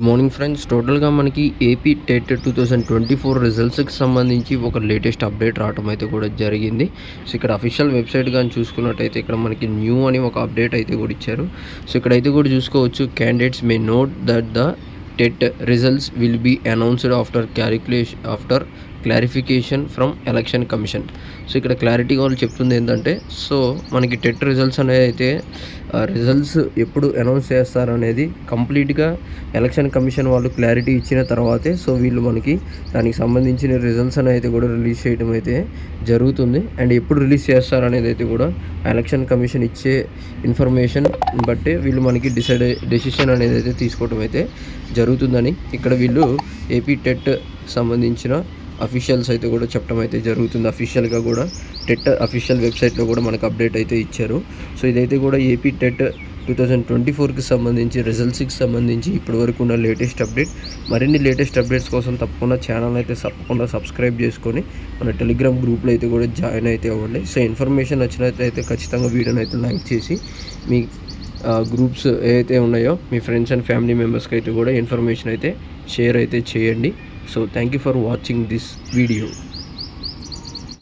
Morning friends, టోటల్గా మనకి AP TET 2024 రిజల్ట్స్కి సంబంధించి ఒక లేటెస్ట్ అప్డేట్ రావడం అయితే కూడా జరిగింది. సో ఇక్కడ అఫీషియల్ వెబ్సైట్ కానీ చూసుకున్నట్టయితే ఇక్కడ మనకి న్యూ అని ఒక అప్డేట్ అయితే కూడా ఇచ్చారు. సో ఇక్కడైతే కూడా చూసుకోవచ్చు, candidates may note that the TET results will be announced after clarification from election commission. So ఇక్కడ క్లారిటీగా వాళ్ళు చెప్తుంది ఏంటంటే, సో మనకి టెట్ రిజల్ట్స్ అనేది అయితే రిజల్ట్స్ ఎప్పుడు అనౌన్స్ చేస్తారు అనేది కంప్లీట్గా ఎలక్షన్ కమిషన్ వాళ్ళు క్లారిటీ ఇచ్చిన తర్వాతే సో వీళ్ళు మనకి దానికి సంబంధించిన రిజల్ట్స్ అనేది కూడా రిలీజ్ చేయడం అయితే జరుగుతుంది. అండ్ ఎప్పుడు రిలీజ్ చేస్తారు అనేది అయితే కూడా ఎలక్షన్ కమిషన్ ఇచ్చే ఇన్ఫర్మేషన్ బట్టే వీళ్ళు మనకి డెసిషన్ అనేది అయితే తీసుకోవడం అయితే జరుగుతుందని ఇక్కడ వీళ్ళు ఏపీ టెట్ సంబంధించిన అఫీషియల్స్ అయితే కూడా చెప్పడం అయితే జరుగుతుంది. అఫీషియల్గా కూడా టెట్ అఫీషియల్ వెబ్సైట్లో కూడా మనకు అప్డేట్ అయితే ఇచ్చారు. సో ఇదైతే కూడా ఏపీ టెట్ 2024కి సంబంధించి రిజల్ట్స్కి సంబంధించి ఇప్పటివరకు ఉన్న లేటెస్ట్ అప్డేట్. మరిన్ని లేటెస్ట్ అప్డేట్స్ కోసం తప్పకుండా ఛానల్ అయితే తప్పకుండా సబ్స్క్రైబ్ చేసుకొని మన టెలిగ్రామ్ గ్రూప్లో అయితే కూడా జాయిన్ అయితే అవ్వండి. సో ఇన్ఫర్మేషన్ నచ్చినట్లయితే ఖచ్చితంగా వీడియోని అయితే లైక్ చేసి మీ గ్రూప్స్ ఏవైతే ఉన్నాయో మీ ఫ్రెండ్స్ అండ్ ఫ్యామిలీ మెంబర్స్కి అయితే కూడా ఇన్ఫర్మేషన్ అయితే షేర్ అయితే చేయండి. So thank you for watching this video.